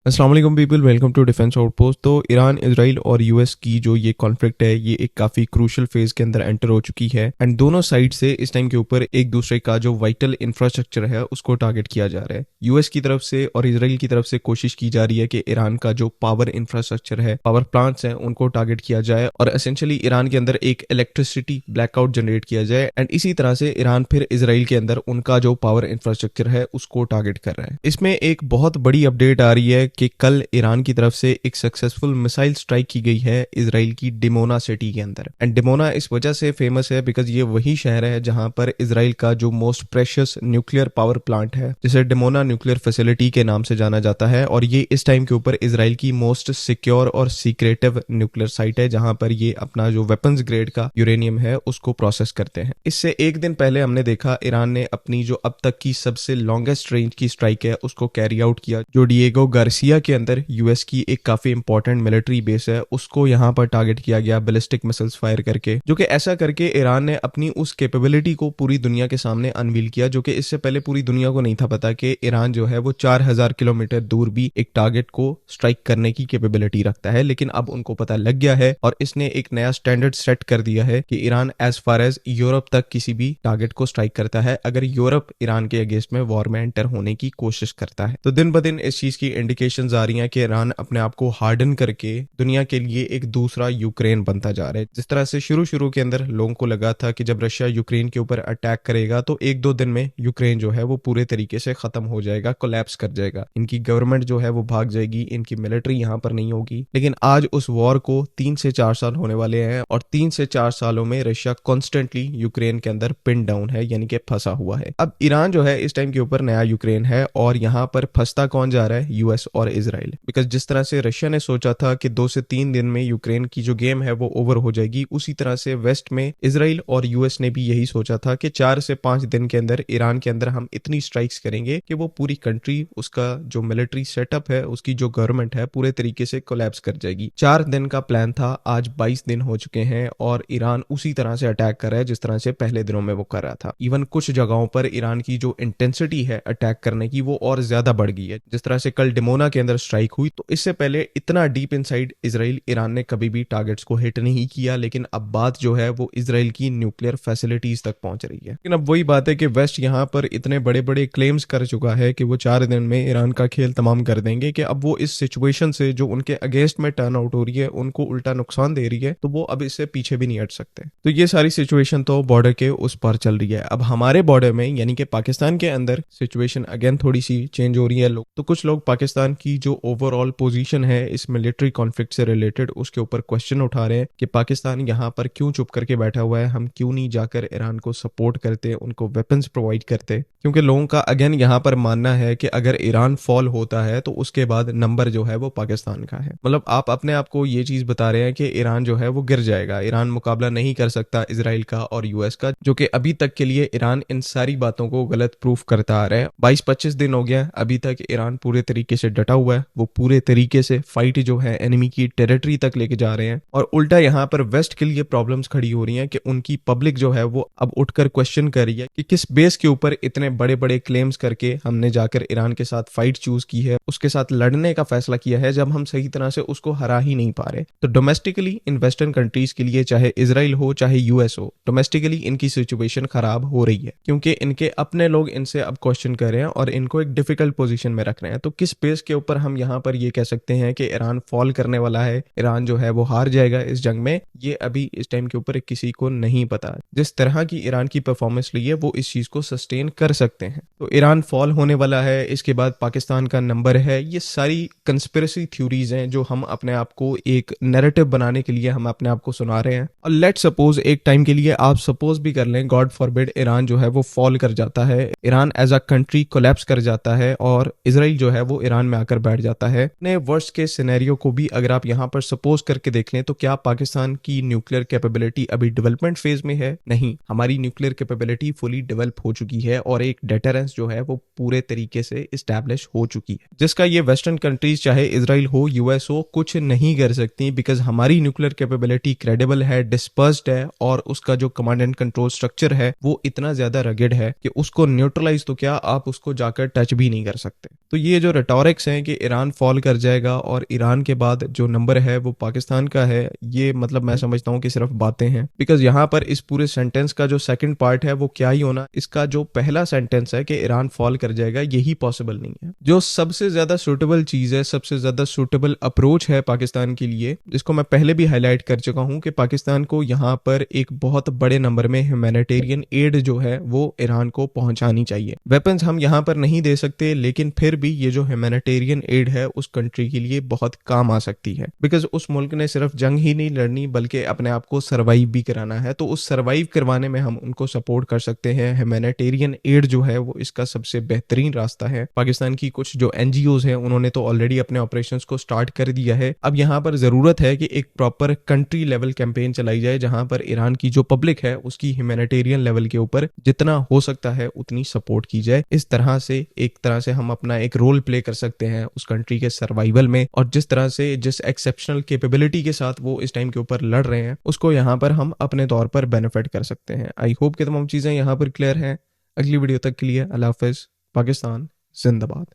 अस्सलाम वालेकुम people, welcome to defence outpost. तो ईरान, इजराइल और यूएस की जो ये कॉन्फ्लिक्ट है, ये एक काफी क्रूशियल फेज के अंदर एंटर हो चुकी है एंड दोनों साइड से इस टाइम के ऊपर एक दूसरे का जो वाइटल इंफ्रास्ट्रक्चर है उसको टारगेट किया जा रहा है। यूएस की तरफ से और इजराइल की तरफ से कोशिश की जा रही है कि ईरान का जो पावर इंफ्रास्ट्रक्चर है, पावर प्लांट्स हैं, उनको टारगेट किया जाए और एसेंशियली ईरान के अंदर एक इलेक्ट्रिसिटी ब्लैकआउट जनरेट किया जाए एंड इसी तरह से ईरान फिर इजराइल के अंदर उनका जो पावर इंफ्रास्ट्रक्चर है उसको टारगेट कर रहा है। इसमें एक बहुत बड़ी अपडेट आ रही है कि कल ईरान की तरफ से एक सक्सेसफुल मिसाइल स्ट्राइक की गई है इजराइल की डिमोना सिटी के अंदर। एंड डिमोना इस वजह से फेमस है बिकॉज ये वही शहर है जहां पर इजराइल का जो most precious nuclear power plant है, जिसे डिमोना न्यूक्लियर फैसिलिटी के नाम से जाना जाता है, और ये इस टाइम के ऊपर इजराइल की मोस्ट सिक्योर और सीक्रेटिव न्यूक्लियर साइट है जहां पर ये अपना जो वेपन्स ग्रेड का यूरेनियम है उसको प्रोसेस करते हैं। इससे एक दिन पहले हमने देखा ईरान ने अपनी जो अब तक की सबसे लॉन्गेस्ट रेंज की स्ट्राइक है उसको कैरी आउट किया, जो डिएगो गार्सिया के अंदर यूएस की एक काफी इंपॉर्टेंट मिलिट्री बेस है उसको यहां पर टारगेट किया गया बैलिस्टिक मिसाइल्स फायर करके, जो कि ऐसा करके ईरान ने अपनी उस कैपेबिलिटी को पूरी दुनिया के सामने अनवील किया, जो कि इससे पहले पूरी दुनिया को नहीं था पता कि ईरान जो है वो 4000 किलोमीटर दूर भी एक टारगेट को स्ट्राइक करने की कैपेबिलिटी रखता है। लेकिन अब उनको पता लग गया है और इसने एक नया स्टैंडर्ड सेट कर दिया है कि Iran as far as Europe तक किसी भी टारगेट को स्ट्राइक करता है अगर यूरोप ईरान के अगेंस्ट में वॉर में एंटर होने की कोशिश करता है। तो दिन ब दिन इस चीज की इंडिकेशंस आ रही हैं कि ईरान अपने आप को हार्डन करके दुनिया के लिए एक दूसरा यूक्रेन बनता जा रहा है। जिस तरह से शुरू के अंदर लोगों को लगा था कि जब रशिया यूक्रेन के ऊपर अटैक करेगा तो एक दो दिन में यूक्रेन जो है वो पूरे तरीके से खत्म हो जाएगा, कोलैप्स कर जाएगा, इनकी गवर्नमेंट जो है वो भाग जाएगी, इनकी मिलिट्री यहाँ पर नहीं होगी। लेकिन आज उस वॉर को 3 से 4 साल होने वाले हैं और 3 से 4 सालों में रशिया कॉन्स्टेंटली यूक्रेन के अंदर पिन डाउन है, यानी कि फंसा हुआ है। अब ईरान जो है इस टाइम के ऊपर नया यूक्रेन है और यहाँ पर फंसता कौन जा रहा है? यूएस और इजराइल। बिकॉज जिस तरह से रशिया ने सोचा था कि 2 से 3 दिन में यूक्रेन की जो गेम है वो ओवर हो जाएगी, उसी तरह से वेस्ट में इजराइल और यूएस ने भी यही सोचा था कि 4 से 5 दिन के अंदर ईरान के अंदर हम इतनी स्ट्राइक्स करेंगे कि वो पूरी कंट्री, उसका जो मिलिट्री सेटअप है, उसकी जो गवर्नमेंट है, पूरे तरीके से कोलैप्स कर जाएगी। 4 दिन का प्लान था, आज 22 दिन हो चुके हैं और ईरान उसी तरह से अटैक कर रहा है जिस तरह से पहले दिनों में वो कर रहा था। इवन कुछ जगहों पर ईरान की जो इंटेंसिटी है अटैक करने की वो और ज्यादा बढ़ गई है। जिस तरह से कल डिमोना के अंदर स्ट्राइक हुई तो इससे पहले इतना डीप इनसाइड इजराइल ईरान ने कभी भी टारगेट्स को हिट नहीं किया, लेकिन अब बात जो है वो इजराइल की न्यूक्लियर फैसिलिटीज तक पहुंच रही है। लेकिन अब वही बात है कि वेस्ट यहाँ पर इतने बड़े बड़े क्लेम्स कर चुका है कि वो 4 दिन में ईरान का खेल तमाम कर देंगे कि अब वो इस सिचुएशन से जो उनके अगेंस्ट में टर्न आउट हो रही है, उनको उल्टा नुकसान दे रही है, तो वो अब इससे पीछे भी नहीं हट सकते। तो ये सारी सिचुएशन तो बॉर्डर के उस पार चल रही है। अब हमारे बॉर्डर में यानी कि पाकिस्तान के अंदर सिचुएशन अगेन थोड़ी सी चेंज हो रही है। लोग तो कुछ लोग पाकिस्तान की जो ओवरऑल पोजीशन है इस मिलिट्री कॉन्फ्लिक्ट से रिलेटेड उसके ऊपर क्वेश्चन उठा रहे हैं कि पाकिस्तान यहाँ पर क्यों चुप करके बैठा हुआ है, हम क्यों नहीं जाकर ईरान को सपोर्ट करते, उनको वेपन्स प्रोवाइड करते। क्योंकि लोगों का अगेन यहाँ पर मानना है कि अगर ईरान फॉल होता है तो उसके बाद नंबर जो है वो पाकिस्तान का है। मतलब आप अपने आप को ये चीज बता रहे हैं कि ईरान जो है वो गिर जाएगा, ईरान मुकाबला नहीं कर सकता इजराइल का और यूएस का, जो कि अभी तक के लिए ईरान इन सारी बातों को गलत प्रूफ करता आ रहा है। 22-25 दिन हो गया, अभी तक ईरान पूरे तरीके से डटा हुआ है, वो पूरे तरीके से फाइट जो है एनिमी की टेरिटरी तक लेके जा रहे हैं और उल्टा यहाँ पर वेस्ट के लिए प्रॉब्लम्स खड़ी हो रही हैं कि उनकी पब्लिक जो है वो अब उठकर क्वेश्चन कर रही है कि किस बेस के ऊपर इतने बड़े बड़े क्लेम्स करके हमने जाकर ईरान के साथ फाइट चूज की है, उसके साथ लड़ने का फैसला किया है, जब हम सही तरह से उसको हरा ही नहीं पा रहे। तो डोमेस्टिकली इन वेस्टर्न कंट्रीज के लिए, चाहे इजराइल हो चाहे यूएस हो, डोमेस्टिकली इनकी सिचुएशन खराब हो रही है क्योंकि इनके अपने लोग इनसे अब क्वेश्चन कर रहे हैं और इनको एक डिफिकल्ट पोजीशन में रख रहे हैं। तो किस बेस के ऊपर हम यहाँ पर ये कह सकते हैं कि ईरान फॉल करने वाला है, ईरान जो है वो हार जाएगा इस जंग में, ये अभी इस टाइम के ऊपर किसी को नहीं पता। जिस तरह की ईरान की परफॉर्मेंस ली है वो इस चीज को सस्टेन कर सकते हैं। तो ईरान फॉल होने वाला है, इसके बाद पाकिस्तान का नंबर है, ये सारी कंस्पिरेसी थ्योरीज हैं जो हम अपने आप को एक नैरेटिव बनाने के लिए हम अपने आप को सुना रहे हैं। और लेट सपोज एक टाइम के लिए आप सपोज भी कर लें, गॉड फॉरबिड, ईरान जो है वो फॉल कर जाता है, Iran as a country collapse कर जाता है और इजराइल जो है वो ईरान में आकर बैठ जाता है। अपने वर्स्ट के सिनेरियो को भी अगर आप यहाँ पर सपोज करके देख लें तो क्या पाकिस्तान की न्यूक्लियर कैपेबिलिटी अभी डेवलपमेंट फेज में है? नहीं, हमारी न्यूक्लियर कैपेबिलिटी फुली डेवलप हो चुकी है और एक डेटरेंस जो है वो पूरे तरीके से इस्टेब्लिश हो चुकी है, जिसका ये वेस्टर्न कंट्रीज चाहे इजराइल हो यूएस हो कुछ नहीं कर सकती, बिकॉज हमारी न्यूक्लियर कैपेबिलिटी क्रेडिबल है, डिस्पर्स्ड है और उसका जो कमांड एंड कंट्रोल स्ट्रक्चर है वो इतना ज्यादा रगेड है कि उसको न्यूट्रलाइज तो क्या, आप उसको जाकर टच भी नहीं कर सकते। तो ये जो रेटोरिक्स हैं हैं कि ईरान फॉल कर जाएगा और ईरान के बाद जो नंबर है वो पाकिस्तान का है, ये मतलब मैं समझता हूँ कि सिर्फ बातें हैं। बिकॉज यहाँ पर इस पूरे सेंटेंस का जो सेकंड पार्ट है वो क्या ही होना, इसका जो पहला सेंटेंस है कि ईरान फॉल कर जाएगा, यही पॉसिबल नहीं है। जो सबसे ज्यादा सूटेबल चीज है, सबसे ज्यादा सूटेबल अप्रोच है पाकिस्तान के लिए, जिसको मैं पहले भी हाईलाइट कर चुका हूँ कि पाकिस्तान को यहाँ पर एक बहुत बड़े नंबर में ह्यूमैनिटेरियन एड जो है वो ईरान को पहुंचानी चाहिए। वेपन्स हम यहाँ पर नहीं दे सकते, लेकिन फिर भी ये जो ह्यूमैनिटेरियन एड है उस कंट्री के लिए बहुत काम आ सकती है। बिकॉज उस मुल्क ने सिर्फ जंग ही नहीं लड़नी बल्कि अपने आप को सर्वाइव भी कराना है, तो उस सर्वाइव करवाने में हम उनको सपोर्ट कर सकते हैं। ह्यूमैनिटेरियन एड जो है वो इसका सबसे बेहतरीन रास्ता है। पाकिस्तान की कुछ जो एनजीओज हैं उन्होंने तो ऑलरेडी अपने ऑपरेशंस को स्टार्ट कर दिया है। अब यहाँ पर जरूरत है कि एक प्रॉपर कंट्री लेवल कैंपेन चलाई जाए जहां पर ईरान की जो पब्लिक है उसकी ह्यूमैनिटेरियन लेवल के ऊपर जितना हो सकता है उतनी सपोर्ट की जाए। इस तरह से एक तरह से हम अपना एक रोल प्ले कर सकते हैं उस कंट्री के सर्वाइवल में, और जिस तरह से जिस एक्सेप्शनल कैपेबिलिटी के साथ वो इस टाइम के ऊपर लड़ रहे हैं उसको यहाँ पर हम अपने तौर पर बेनिफिट कर सकते हैं। आई होप कि तमाम चीजें यहाँ पर क्लियर हैं। अगली वीडियो तक के लिए अल्लाह हाफिज। पाकिस्तान जिंदाबाद।